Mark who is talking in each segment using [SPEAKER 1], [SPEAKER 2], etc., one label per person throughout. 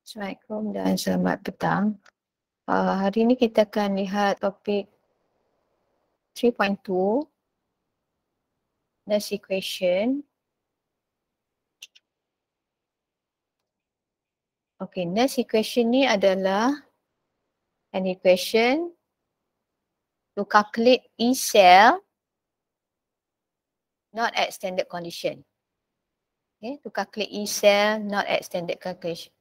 [SPEAKER 1] Assalamualaikum dan selamat petang. Hari ini kita akan lihat topik 3.2 Nurse Equation. Okay, Nurse Equation ni adalah an equation to calculate E cell not at standard condition. Okay, to calculate E cell not at standard condition.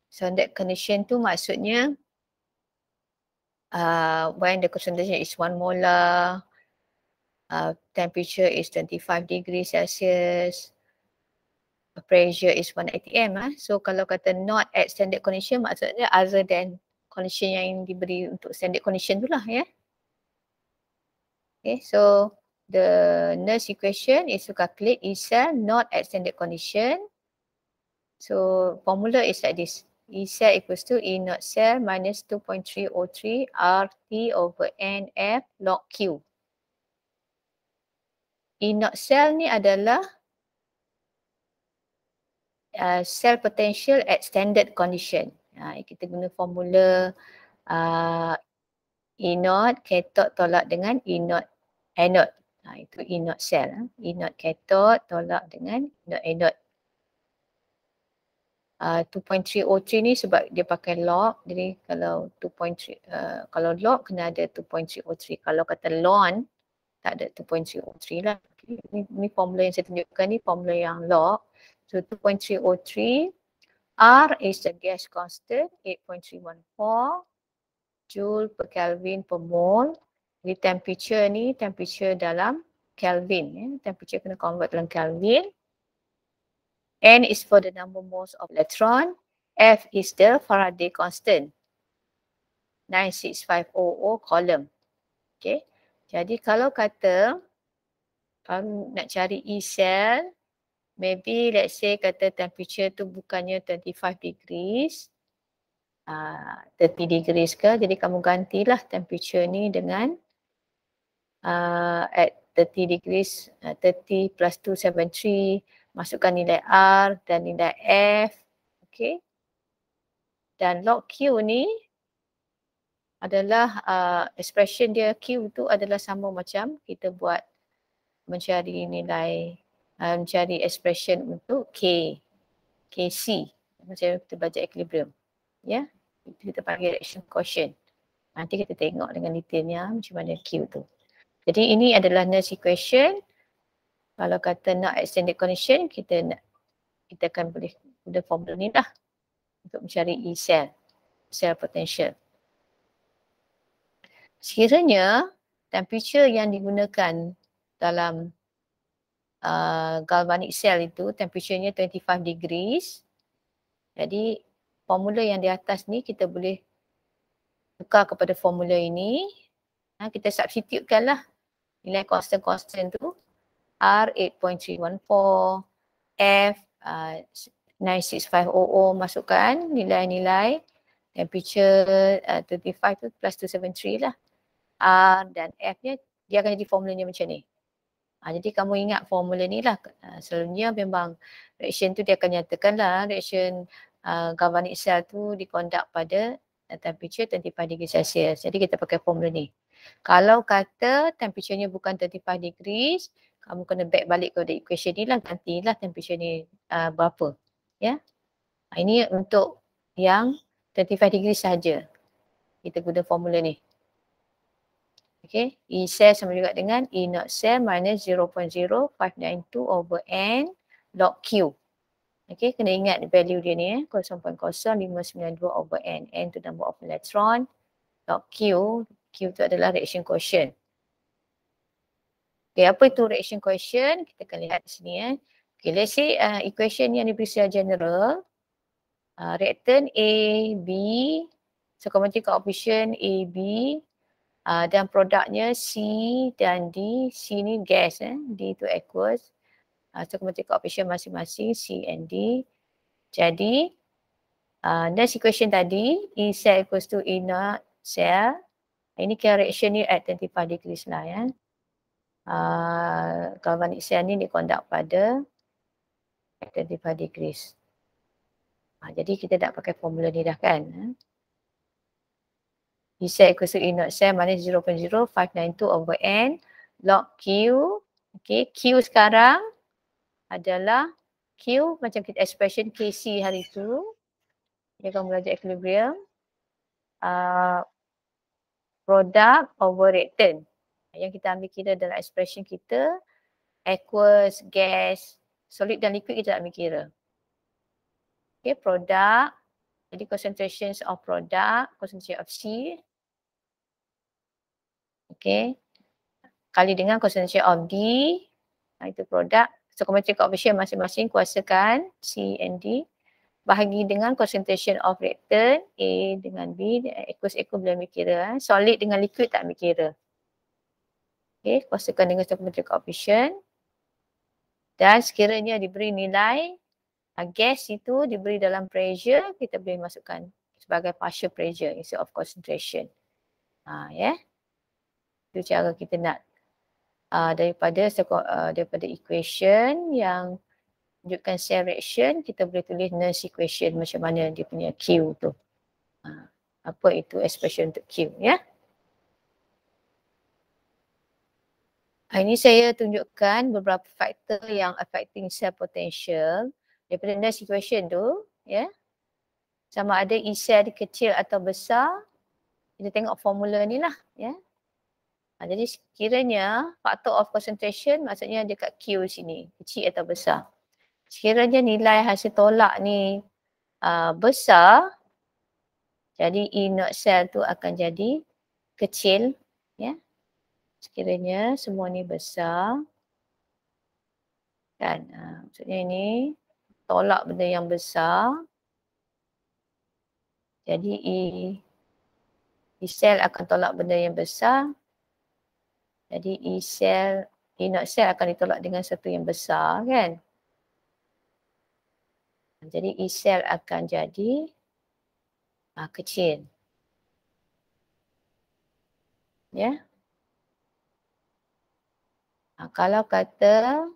[SPEAKER 1] Standard condition tu maksudnya when the concentration is 1 molar, temperature is 25 degrees Celsius, pressure is 1 atm. So kalau kata not at standard condition maksudnya other than condition yang diberi untuk standard condition tu lah ya. Okay, so the Nernst equation is to calculate E cell not at standard condition. So formula is like this. E cell equals to E naught cell minus 2.303 RT over NF log Q. E naught cell ni adalah cell potential at standard condition. Kita guna formula E naught cathode tolak dengan E naught anode. Itu E naught cell. E naught cathode tolak dengan E naught anode. 2.303 ni sebab dia pakai log. Jadi kalau 2.3 kalau log kena ada 2.303. Kalau kata ln tak ada 2.303 lah. Ini formula yang saya tunjukkan ni formula yang log. So 2.303 R is the gas constant 8.314 joule per Kelvin per mole. Jadi temperature ni temperature dalam Kelvin ya. Temperature kena convert dalam Kelvin. N is for the number moles of electron. F is the Faraday constant. 96500 column. Okay. Jadi kalau kata nak cari E cell, maybe let's say kata temperature tu bukannya 25 degrees. 30 degrees ke. Jadi kamu gantilah temperature ni dengan at 30 degrees, 30 plus 273. Masukkan nilai R dan nilai F. Okay. Dan log Q ni adalah expression dia Q tu adalah sama macam kita buat mencari nilai, mencari expression untuk K, KC. Macam kita belajar equilibrium. Ya. Itu kita panggil reaction quotient. Nanti kita tengok dengan detailnya macam mana Q tu. Jadi ini adalah Nernst equation. Kalau kata nak extended condition, kita akan boleh guna formula ni lah untuk mencari E cell, cell potential. Sekiranya temperature yang digunakan dalam galvanic cell itu temperaturenya 25 degrees. Jadi formula yang di atas ni kita boleh tukar kepada formula ini. Kita substitutekan lah nilai constant tu. R 8.314, F 96500, masukkan nilai-nilai temperature 35 tu plus 273 lah. R dan F nya dia akan jadi formulanya macam ni. Jadi kamu ingat formula ni lah. Selalunya memang reaction tu dia akan nyatakan lah reaction galvanic cell tu dikondak pada temperature 35 degree Celsius. Jadi kita pakai formula ni. Kalau kata temperaturenya bukan 35 degrees, kamu kena back balik kepada equation ni lah, gantilah temperature ni berapa. Ya. Ini untuk yang 35 degrees saja. Kita guna formula ni. Okay, E cell sama juga dengan E naught cell minus 0.0592 over N log Q. Okay, kena ingat value dia ni 0.0592 over N. N tu number of electron. Log Q, Q tu adalah reaction quotient. Okay, apa itu reaction quotient? Kita akan lihat di sini ya. Okay, let's say equation yang diberi secara general. Reactant A, B, stoichiometric coefficient A, B, dan produknya C dan D. C ni gas, D itu aqueous. Stoichiometric coefficient masing-masing C and D. Jadi Nernst equation tadi, E cell equals to E naught cell. Ini kira reaction ni at 25 degrees lah ya. Galvanic cell ni dikondak pada 25 degrees. Jadi kita nak pakai formula ni dah kan. E cell equals to E naught cell minus 0.0592/n log Q. Okay, Q sekarang adalah Q macam kita expression KC hari tu. Dia akan belajar equilibrium. Product over reactant. Yang kita ambil kira dalam expression kita, aqueous, gas, solid dan liquid kita tak ambil kira. Okay, product. Jadi concentrations of product, concentration of C. Okay. Kali dengan concentration of D. Itu product. So chromatic coefficient masing-masing kuasakan C and D. Bahagi dengan concentration of reactant A dengan B, aqueous boleh ambil kira. Solid dengan liquid tak ambil kira. Okay, kuasakan dengan stoichiometric coefficient. Dan sekiranya diberi nilai gas itu diberi dalam pressure, kita boleh masukkan sebagai partial pressure instead of concentration. Itu cara kita nak daripada equation yang tunjukkan cell reaction, kita boleh tulis Nernst equation macam mana dia punya Q tu. Apa itu expression untuk Q ya. Ini saya tunjukkan beberapa faktor yang affecting cell potential daripada Nernst equation tu ya. Sama ada E cell kecil atau besar, kita tengok formula ni lah ya. Jadi sekiranya factor of concentration maksudnya dekat Q sini, kecil atau besar. Sekiranya nilai hasil tolak ni besar, jadi E naught cell tu akan jadi kecil ya. Sekiranya semua ni besar kan, maksudnya ini tolak benda yang besar, jadi E cell akan tolak benda yang besar, jadi E naught cell akan ditolak dengan satu yang besar kan. Jadi E cell akan jadi kecil. Ya. Kalau kata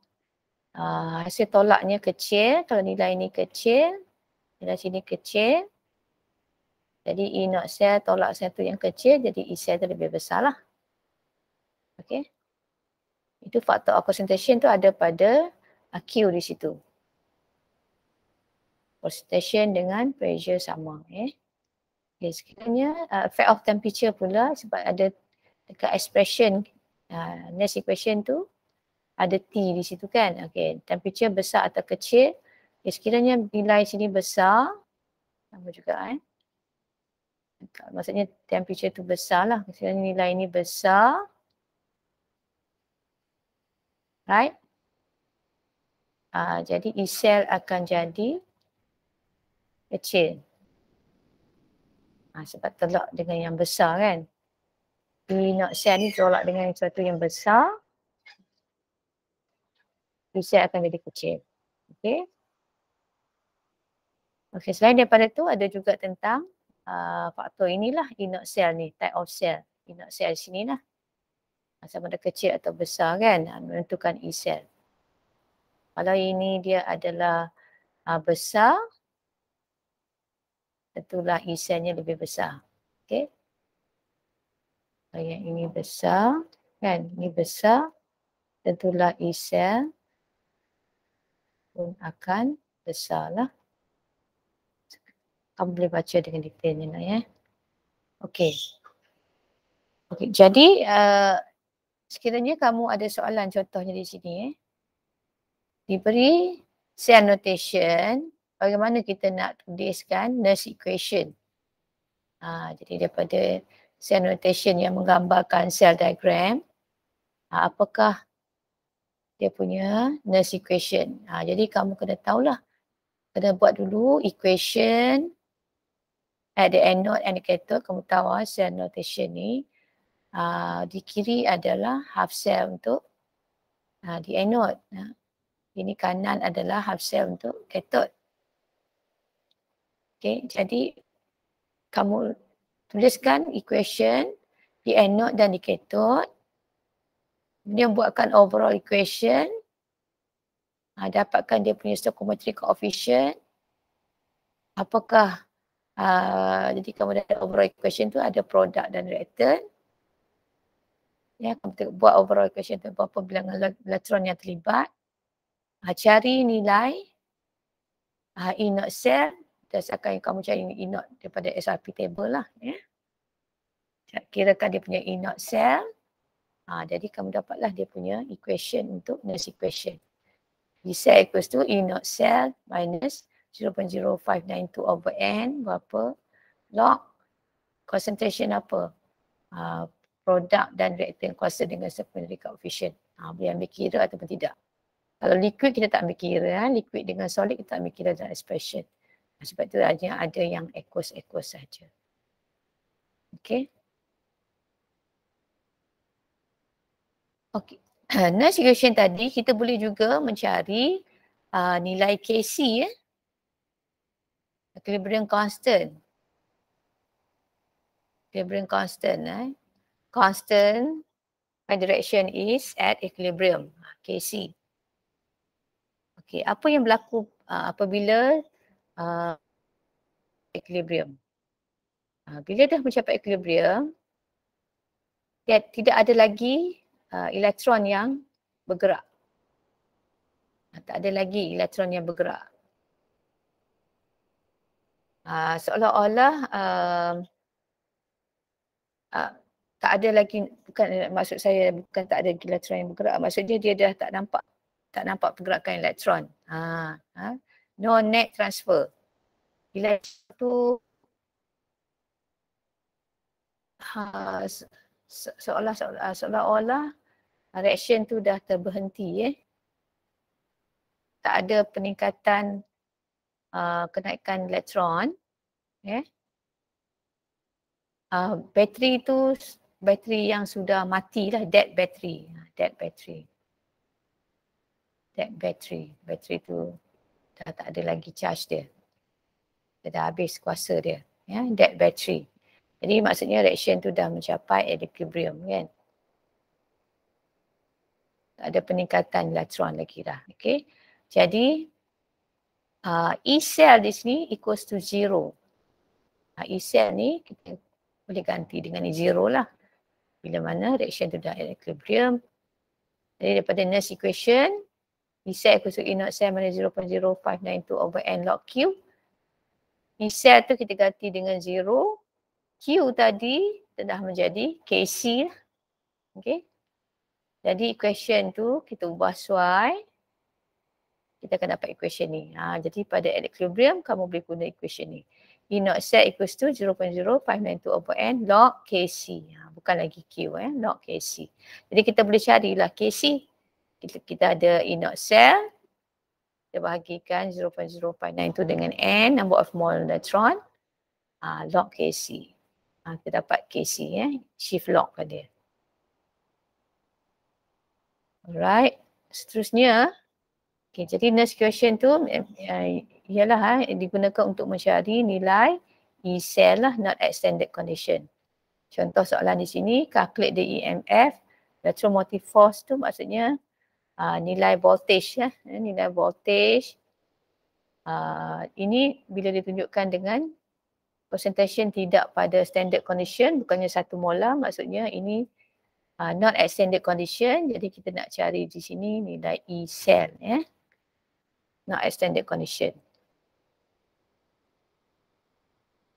[SPEAKER 1] hasil tolaknya kecil, kalau nilai ini kecil, nilai sini kecil, jadi E naught cell tolak satu yang kecil, jadi E cell tu lebih besar lah. Okay. Itu faktor of concentration tu ada pada Q di situ. Concentration dengan pressure sama. Okay, sekiranya effect of temperature pula sebab ada dekat expression Nernst equation tu ada T di situ kan. Okay, temperature besar atau kecil. Sekiranya nilai sini besar, sama juga maksudnya temperature tu besar lah. Sekiranya nilai ini besar, right? Jadi E cell akan jadi kecil. Sebab tolak dengan yang besar kan. E naught cell ni tolak dengan sesuatu yang besar, E cell akan jadi kecil. Okay. Okay, selain daripada tu ada juga tentang faktor inilah E naught cell ni, type of cell. E naught cell sini lah. Sama ada kecil atau besar kan, menentukan E cell. Kalau ini dia adalah besar, tentulah E cellnya lebih besar. Okay. Kalau yang ini besar, kan, ini besar, tentulah E cell pun akan besar lah. Kamu boleh baca dengan detailnya lah ya. Okay. Okay, jadi sekiranya kamu ada soalan contohnya di sini diberi cell notation, bagaimana kita nak tuliskan Nernst equation. Jadi daripada cell notation yang menggambarkan cell diagram, apakah dia punya Nernst equation. Jadi kamu kena tahulah, kena buat dulu equation at the anode and the cathode. Kamu tahu cell notation ni di kiri adalah half cell untuk di anode. Ini kanan adalah half cell untuk cathode. Okay, jadi kamu tuliskan equation di anode dan di cathode. Kemudian buatkan overall equation. Dapatkan dia punya stoichiometric coefficient. apakah jadi kamu ada overall equation tu ada produk dan reactant. Ya, kamu buat overall equation tu berapa bilangan elektron yang terlibat. Cari nilai E0 cell berdasarkan yang kamu cari E0 daripada SRP table lah. Ya. Kirakan dia punya E0 cell. Jadi kamu dapatlah dia punya equation untuk Nernst equation. E cell equals to E0 cell minus 0.0592 over N berapa log concentration apa? Produk dan reactant kuasa dengan supplementary coefficient. Boleh ambil kira ataupun tidak. Kalau liquid kita tak ambil kira, liquid dengan solid kita tak ambil kira dalam expression. Sebab itu hanya ada yang aqueous saja. Okay. Okay. Nernst equation tadi kita boleh juga mencari nilai Kc equilibrium constant. Equilibrium constant. Constant my direction is at equilibrium, Kc. Okay, apa yang berlaku apabila equilibrium? Bila dah mencapai equilibrium, tidak ada lagi elektron yang bergerak. Tak ada lagi elektron yang bergerak. Seolah-olah tak ada lagi, bukan maksud saya bukan tak ada elektron yang bergerak, maksudnya dia dah tak nampak pergerakan elektron. No net transfer. Elektron tu seolah-olah reaction tu dah terberhenti. Tak ada peningkatan kenaikan elektron. Bateri tu bateri yang sudah mati lah, dead battery. Bateri tu dah tak ada lagi charge dia. Dia dah habis kuasa dia. Dead battery. Jadi maksudnya reaction tu dah mencapai equilibrium kan. Tak ada peningkatan elektron lagi dah. Okay. Jadi E cell di sini equals to 0. E cell ni kita boleh ganti dengan zero lah. Bila mana reaction tu dah at equilibrium. Jadi daripada Nernst equation, E cell equals to E0 cell minus 0.0592 over N log Q. E cell tu kita ganti dengan 0. Q tadi telah menjadi Kc. Okay. Jadi equation tu kita ubah suai. Kita akan dapat equation ni. Jadi pada at equilibrium kamu boleh guna equation ni. E0 cell equals to 0.0592 over N log Kc. Bukan lagi Q, log Kc. Jadi kita boleh carilah Kc. Kita ada E0 cell. Kita bahagikan 0.0592 dengan N, number of mole electron. Log Kc. Kita dapat Kc, shift log pada dia. Alright. Seterusnya, jadi Nernst equation tu ialah digunakan untuk mencari nilai E cell lah, not at standard condition. Contoh soalan di sini, calculate the EMF, electromotive force tu maksudnya nilai voltage nilai voltage. Ini bila ditunjukkan dengan concentration tidak pada standard condition, bukannya 1 molar, maksudnya ini not at standard condition. Jadi kita nak cari di sini nilai E cell not at standard condition.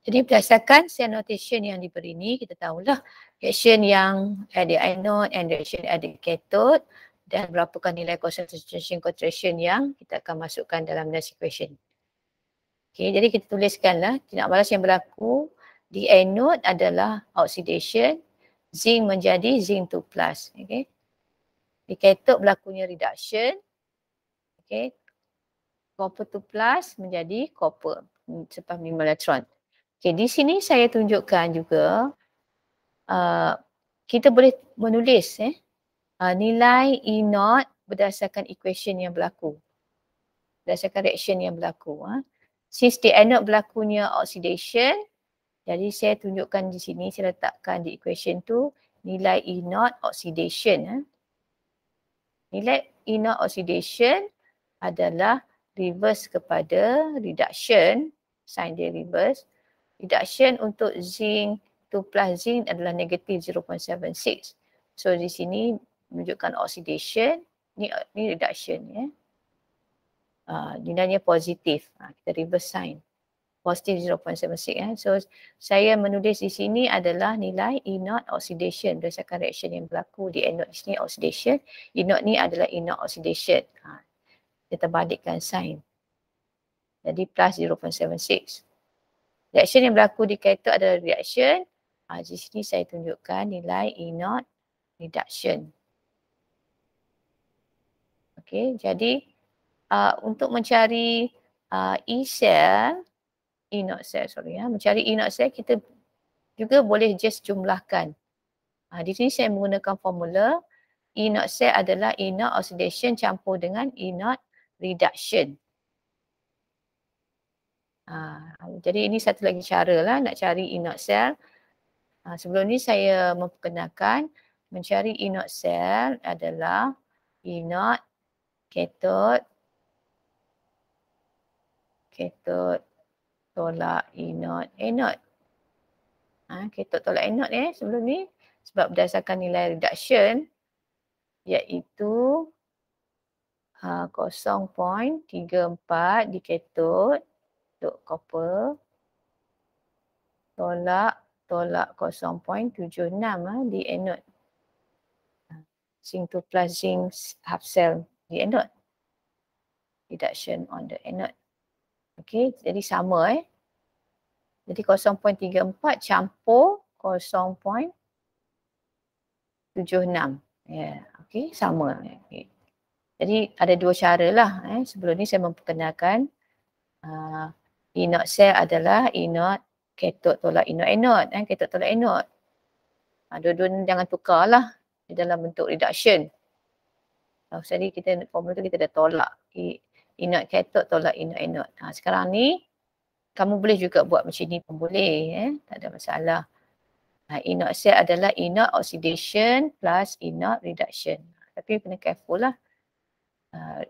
[SPEAKER 1] Jadi berdasarkan cell notation yang diberi ni, kita tahulah reaction yang ada anode and reaction ada cathode dan berapakah nilai concentration contraction yang kita akan masukkan dalam Nernst equation. Okay, jadi kita tuliskanlah tindak balas yang berlaku di anode adalah oxidation, zinc menjadi zinc 2+. Okay. Di cathode berlakunya reduction. Okay. Copper 2+ menjadi copper sebab 5 elektron. Okay, di sini saya tunjukkan juga kita boleh menulis nilai E0 berdasarkan equation yang berlaku. Berdasarkan reaction yang berlaku. Since di anode berlakunya oxidation, jadi saya tunjukkan di sini, saya letakkan di equation tu nilai E0 oxidation. Nilai E0 oxidation adalah reverse kepada reduction sign dia reverse. Reduction untuk zinc 2 plus zinc adalah negatif 0.76. So di sini menunjukkan oxidation, ni reduction ya. Nilainya positif. Kita reverse sign. Positif 0.76 So saya menulis di sini adalah nilai E0 oxidation berdasarkan reaction yang berlaku di anode di sini oxidation. E0 ni adalah E0 oxidation. Kita balikkan sign. Jadi plus 0.76. Reaction yang berlaku di cathode adalah reaction. Di sini saya tunjukkan nilai E0 reduction. Okey, jadi untuk mencari E0 cell, mencari E0 cell kita juga boleh just jumlahkan. Di sini saya menggunakan formula E0 cell adalah E0 oxidation campur dengan E0 reduction. Jadi ini satu lagi cara lah nak cari E0 cell. Sebelum ni saya memperkenalkan mencari E0 cell adalah E0 cathode tolak E0 anode. Cathode tolak anode sebelum ni sebab berdasarkan nilai reduction iaitu 0.34 di cathode untuk copper tolak 0.76 di anode. Zinc 2 plus zinc half cell di anode. Reduction on the anode. Okey, jadi sama Jadi 0.34 campur 0.76. Okey, sama. Okay. Jadi ada dua cara lah. Sebelum ni saya memperkenalkan E0 cell adalah E0 cathode tolak E0 anode. Cathode tolak anode. Dua-dua ni jangan tukar lah di dalam bentuk reduction. Jadi formula tu kita dah tolak. E0 cathode tolak E0 anode. Sekarang ni kamu boleh juga buat macam ni pun boleh. Tak ada masalah. E0 cell adalah E0 oxidation plus E0 reduction. Tapi kena careful lah.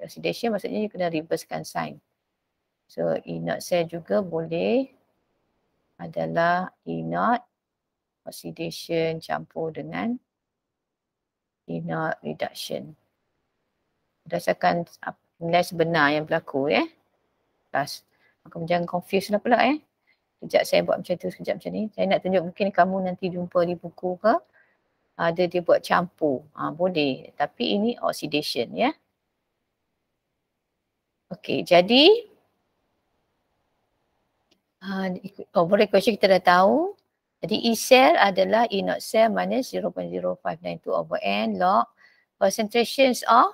[SPEAKER 1] Oxidation maksudnya you kena reversekan sign. So E0 cell juga boleh adalah E0 oxidation campur dengan E0 reduction. Berdasarkan nilai sebenar yang berlaku Plus. Kamu jangan confuse lah pula Sekejap saya buat macam tu, sekejap macam ni. Saya nak tunjuk mungkin kamu nanti jumpa di buku ke. Ada dia buat campur. Boleh. Tapi ini oxidation Okey, jadi overall equation kita dah tahu. Jadi E cell adalah E0 cell minus 0.0592 over N log concentrations of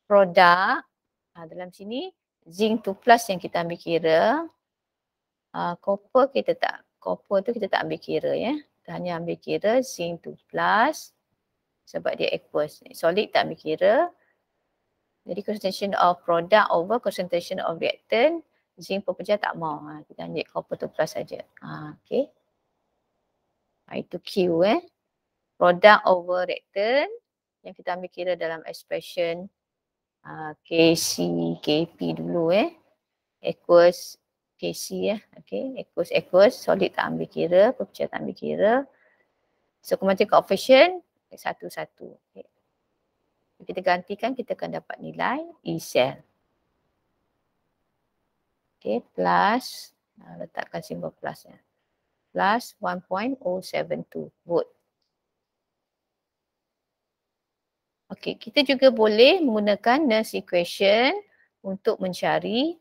[SPEAKER 1] product. Dalam sini zinc 2 plus yang kita ambil kira. Copper tu kita tak ambil kira Kita hanya ambil kira zinc 2 plus sebab dia aqueous. Solid tak ambil kira. Jadi concentration of product over concentration of reactant, zinc pecah tak mau. Kita ambil copper 2 plus saja. Okey. Itu Q Product over reactant yang kita ambil kira dalam expression KC, KP dulu Aqueous KC Okey, aqueous, solid tak ambil kira, pecah tak ambil kira. So chromatic coefficient 1:1. Okay. Kita gantikan, kita akan dapat nilai E cell. Okey, plus letakkan simbol plus plus 1.072 volt. Okey, kita juga boleh menggunakan Nernst equation untuk mencari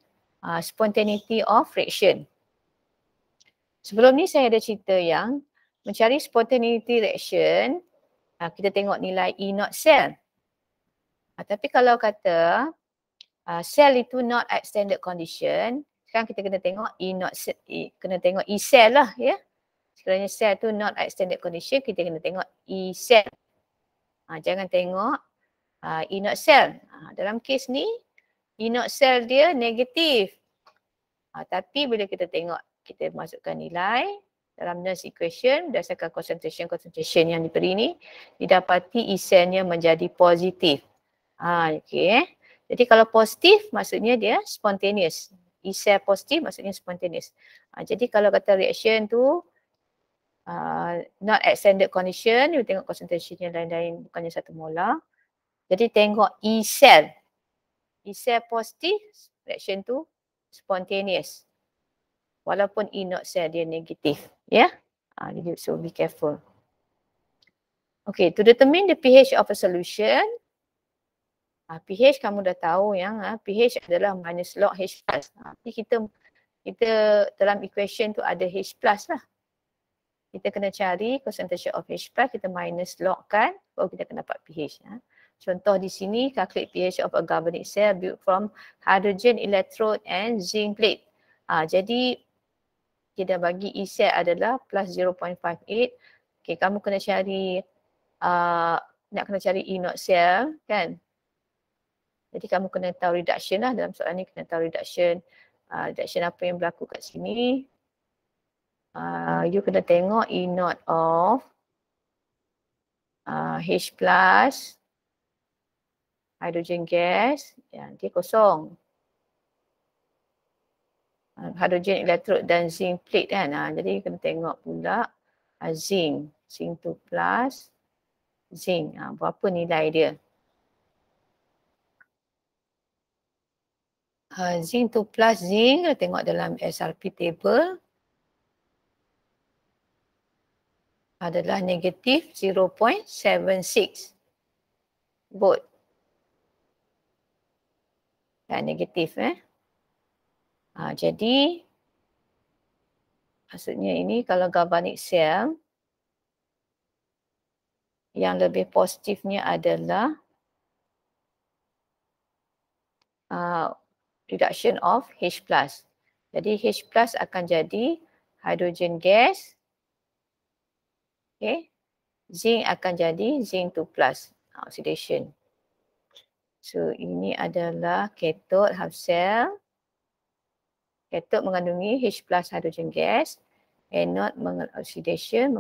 [SPEAKER 1] spontaneity of reaction. Sebelum ni saya ada cerita yang mencari spontaneity reaction, kita tengok nilai E0 cell. Tapi kalau kata cell itu not at standard condition, sekarang kita kena tengok E cell lah Sekiranya cell tu not at standard condition, kita kena tengok E cell. Jangan tengok E0 cell. Dalam kes ni E0 cell dia negatif. Tapi bila kita tengok, kita masukkan nilai dalam Nernst equation berdasarkan concentration yang diberi ni, didapati E cell-nya menjadi positif. Okey. Jadi kalau positif maksudnya dia spontaneous. E cell positif maksudnya spontaneous. Jadi kalau kata reaction tu not at standard condition, you tengok concentration yang lain-lain bukannya 1 molar. Jadi tengok E cell. E cell positif, reaction tu spontaneous. Walaupun E not cell dia negatif. Ya. Yeah? So be careful. Okay, to determine the pH of a solution, pH kamu dah tahu yang pH adalah minus log H+. Jadi kita dalam equation tu ada H+ lah. Kita kena cari concentration of H+, kita minus log kan, baru kita akan dapat pH. Contoh di sini, calculate pH of a galvanic cell built from hydrogen electrode and zinc plate. Jadi, kita bagi E cell adalah plus 0.58. Okay, kamu kena cari, nak kena cari E not cell kan. Jadi kamu kena tahu reduction lah, dalam soalan ni kena tahu reduction. Reduction apa yang berlaku kat sini. You kena tengok E not of H+, hydrogen gas, dia kosong. Hydrogen electrode dan zinc plate kan. Jadi kena tengok pula zinc 2 plus zinc. Berapa nilai dia? Zinc 2 plus zinc, kita tengok dalam SRP table adalah negatif 0.76 volt. Negatif jadi maksudnya ini kalau galvanic cell yang lebih positifnya adalah reduction of H+. Jadi H+ akan jadi hydrogen gas. Okay. Zinc akan jadi zinc 2 plus oxidation. So ini adalah cathode half cell. Cathode mengandungi H+ hydrogen gas. Anode oxidation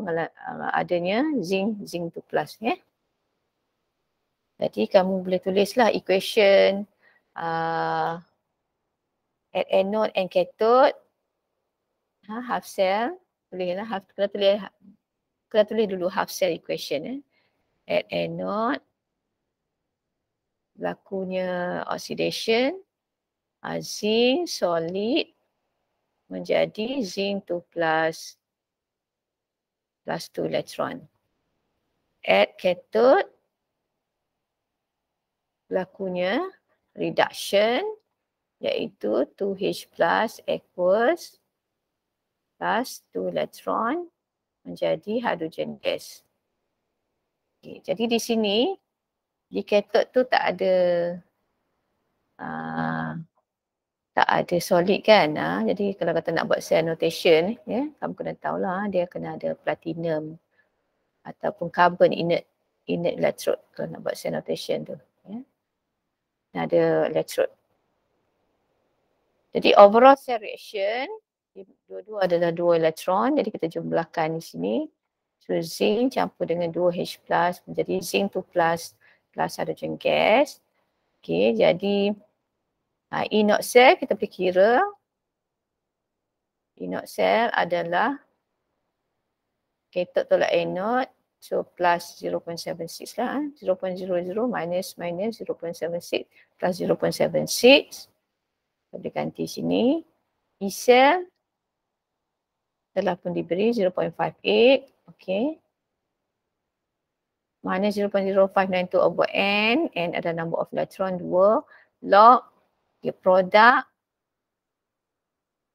[SPEAKER 1] adanya zinc 2 plus. Jadi kamu boleh tulislah equation at anode and cathode. Half cell. Bolehlah kena tulis dulu half cell equation. At anode berlakunya oxidation zinc solid menjadi zinc 2 plus 2 elektron. At cathode berlakunya reduction iaitu 2H plus equals plus 2 elektron menjadi hydrogen gas. Okay, jadi di sini di cathode tu tak ada solid kan. Jadi kalau kata nak buat cell notation, kamu kena tahulah dia kena ada platinum ataupun carbon inert electrode kalau nak buat cell notation tu. Ada electrode. Jadi overall cell reaction, dua-dua adalah 2 elektron. Jadi kita jumlahkan di sini. So zinc campur dengan 2H plus menjadi zinc 2 plus hydrogen gas. Okay, jadi E not cell kita boleh kira. E not cell adalah cathode tolak anode. So plus 0.76 lah. 0.00 minus 0.76 plus 0.76. Kita boleh ganti sini. E cell telah pun diberi 0.58. Okay. Minus 0.0592 over N. N adalah number of electron 2. Log produk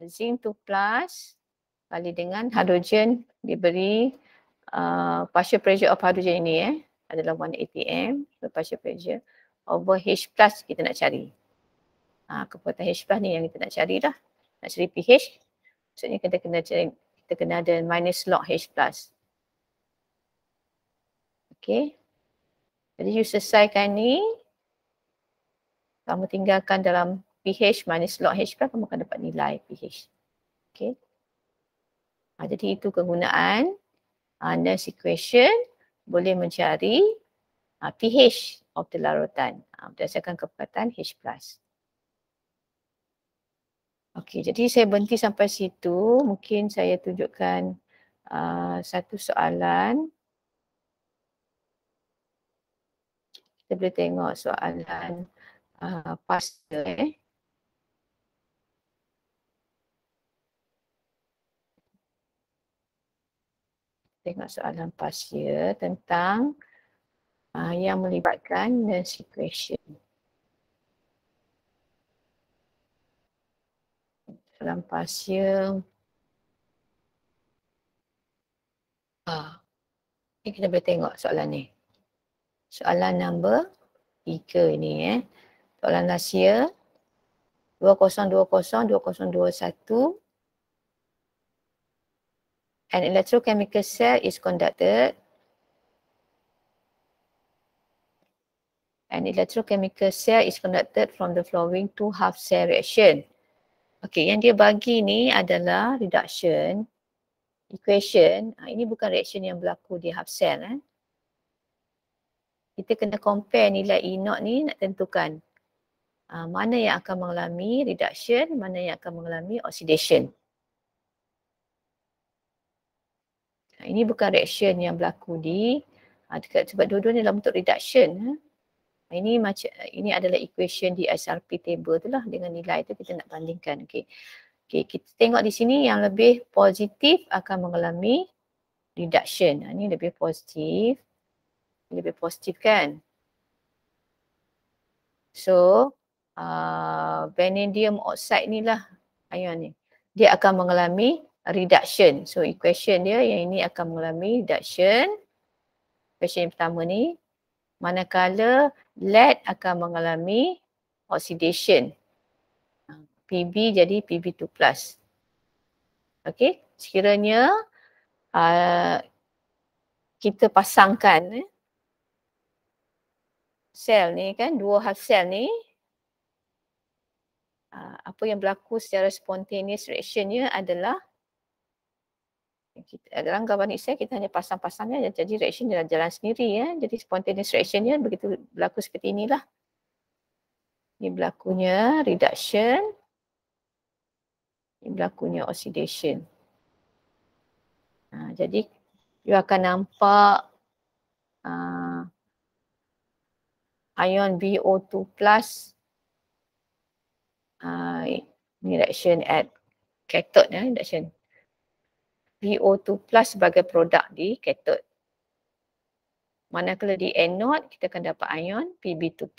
[SPEAKER 1] zinc 2 plus kali dengan hydrogen diberi partial pressure of hydrogen ini adalah 1 atm. So partial pressure over H plus kita nak cari. Kekuatan H plus ni yang kita nak cari dah. Nak cari pH. Maksudnya kita kena ada minus log H plus. Okay. Jadi you selesaikan ni. Kamu tinggalkan dalam pH minus log H plus, kamu akan dapat nilai pH. Okay. Jadi itu kegunaan Nernst equation boleh mencari pH of the larutan berdasarkan kepekatan H plus. Okey, jadi saya berhenti sampai situ. Mungkin saya tunjukkan satu soalan. Kita boleh tengok soalan past year. Tengok soalan past year tentang yang melibatkan nurse equation. Soalan past year. Ni kita boleh tengok soalan ni. Soalan number 3 ni Soalan last year 2020-2021. An electrochemical cell is conducted. An electrochemical cell is conducted from the following two half cell reaction. Okey, yang dia bagi ni adalah reduction equation. Ini bukan reaction yang berlaku di half cell. Kita kena compare nilai E0 ni nak tentukan mana yang akan mengalami reduction, mana yang akan mengalami oxidation. Ini bukan reaction yang berlaku di sebab dua-dua ni dalam bentuk reduction. Ini adalah equation di SRP table tu lah, dengan nilai tu kita nak bandingkan. Okey, kita tengok di sini yang lebih positif akan mengalami reduction. Ini lebih positif. Lebih positif kan? So, vanadium oxide ni lah ion ni. Dia akan mengalami reduction. So, equation dia yang ini akan mengalami reduction. Equation yang pertama ni. Manakala lead akan mengalami oxidation. Pb jadi Pb2+. Okey, sekiranya kita pasangkan sel ni kan, dua half cell ni, apa yang berlaku secara spontaneous reactionnya adalah dalam galvanic cell kita hanya pasang-pasangnya, jadi reaction jalan sendiri Jadi spontaneous reactionnya begitu berlaku seperti inilah. Ini berlakunya reduction. Ini berlakunya oxidation. Jadi you akan nampak ion BO2+, ini reaction at cathode reaction. BO2+ sebagai produk di cathode. Manakala di anode kita akan dapat ion Pb2+.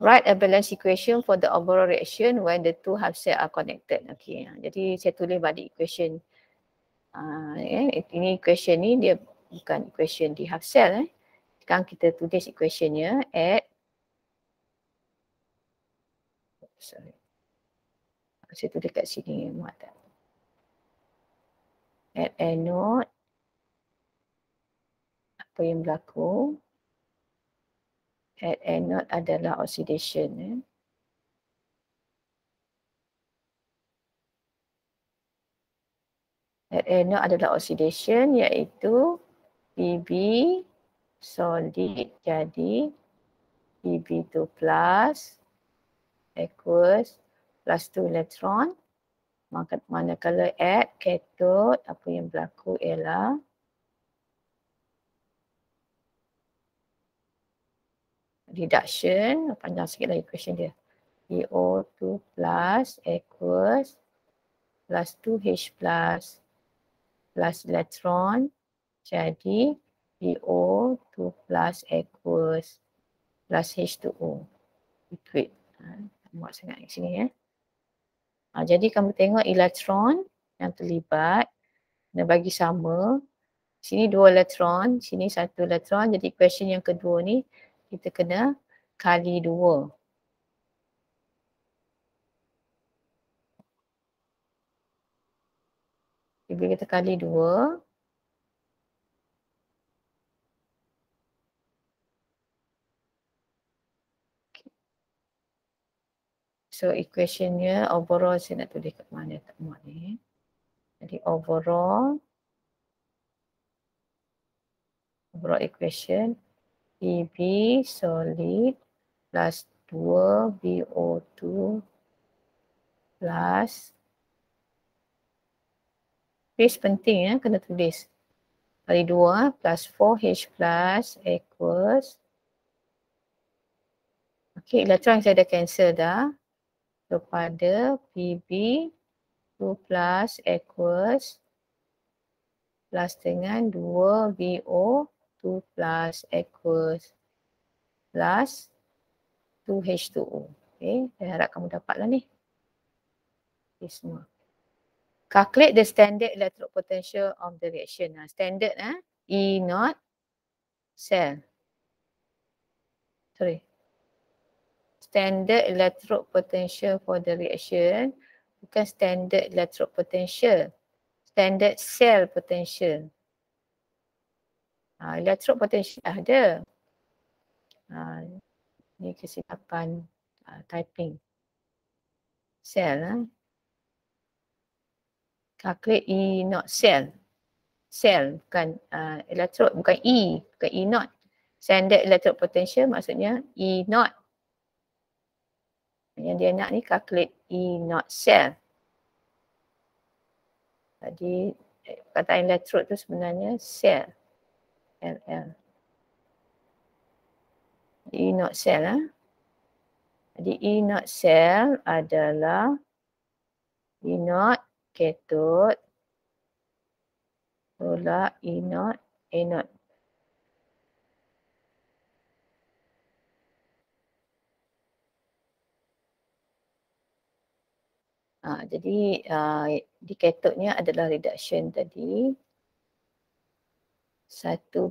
[SPEAKER 1] Write a balance equation for the overall reaction when the two half cell are connected. Okey, jadi saya tulis balik equation. Ini equation ni dia bukan equation di half cell. Sekarang kita tulis equationnya at saya tulis kat sini muat tak? At anode apa yang berlaku? At anode adalah oxidation. At anode adalah oxidation iaitu Pb solid jadi Pb2+ equals plus 2 elektron. Manakala at cathode apa yang berlaku ialah reduction. Panjang sikit lagi equation dia. PO2+ equals plus 2H plus elektron. Jadi PO2+ equals plus H2O. Liquid. Muat sangat di sini jadi kamu tengok elektron yang terlibat kena bagi sama. Sini 2 elektron, sini 1 elektron. Jadi equation yang kedua ni kita kena kali 2. Bila kita kali 2, so equationnya overall saya nak tulis kat mana tak muat ni. Jadi overall equation Pb solid plus 2 BO2 plus, tulis penting ya, kena tulis. Kali 2 plus 4H plus equals, okey, elektron saya dah cancel dah, kepada PB 2 plus equals plus dengan 2 BO 2 plus equals plus 2H2O. Okay, saya harap kamu dapatlah ni. Okay, semua. Calculate the standard electrode potential of the reaction. Standard E naught cell. Sorry. Standard electrode potential for the reaction. Bukan standard electrode potential. Standard cell potential. Electrode potential ada. Ni kesilapan typing. Cell. Calculate E naught cell. Cell bukan electrode, bukan E naught. Standard electrode potential maksudnya E naught. Yang dia nak ni calculate E naught cell. Jadi perkataan electrode tu sebenarnya cell. LL. E naught cell Jadi E naught cell adalah E naught cathode tolak E naught anode. Jadi di cathode-nya adalah reduction tadi 1.00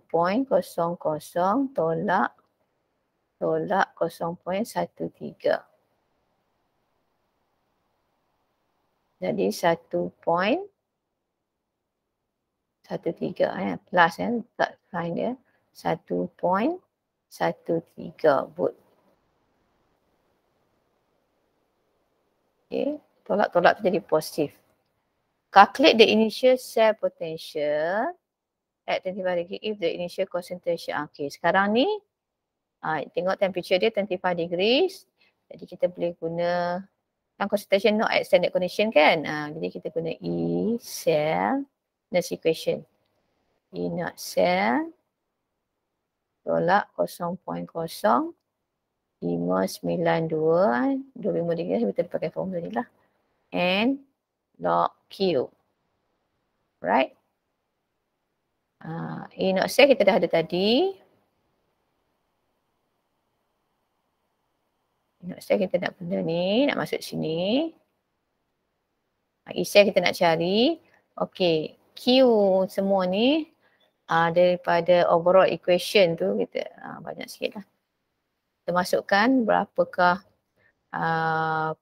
[SPEAKER 1] tolak 0.13. Jadi 1.13 plus tak sign dia 1.13 volt. Okay, tolak tu jadi positif. Calculate the initial cell potential at 25 degree if the initial concentration. Okay, sekarang ni tengok temperature dia 25 degrees. Jadi kita boleh guna kan concentration not at standard condition kan. Jadi kita guna E cell Nernst equation. E naught cell tolak 0.0592 25 degree kita pakai formula ni lah. N log Q. Right? E naught cell kita dah ada tadi. E naught cell kita nak benda ni, nak masuk sini. E cell kita nak cari. Okey, Q semua ni daripada overall equation tu kita banyak sikit lah. Kita masukkan berapakah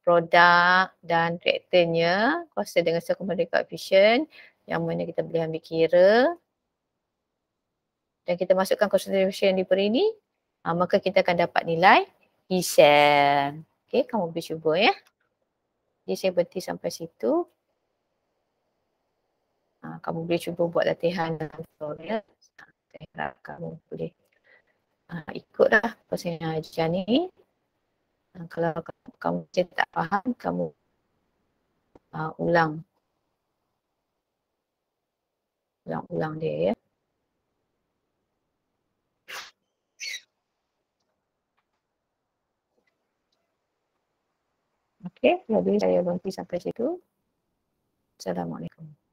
[SPEAKER 1] produk dan reaktannya kuasa dengan secondary coefficient yang mana kita boleh ambil kira dan kita masukkan concentration yang diberi ni, maka kita akan dapat nilai E cell. Okey, kamu boleh cuba ya. Jadi saya berhenti sampai situ. Kamu boleh cuba buat latihan dalam tutorial. Saya harap kamu boleh ikutlah apa saya ajar ni. Kalau kamu tak faham, kamu ulang dia ya. Okey, jadi saya berhenti sampai situ. Assalamualaikum.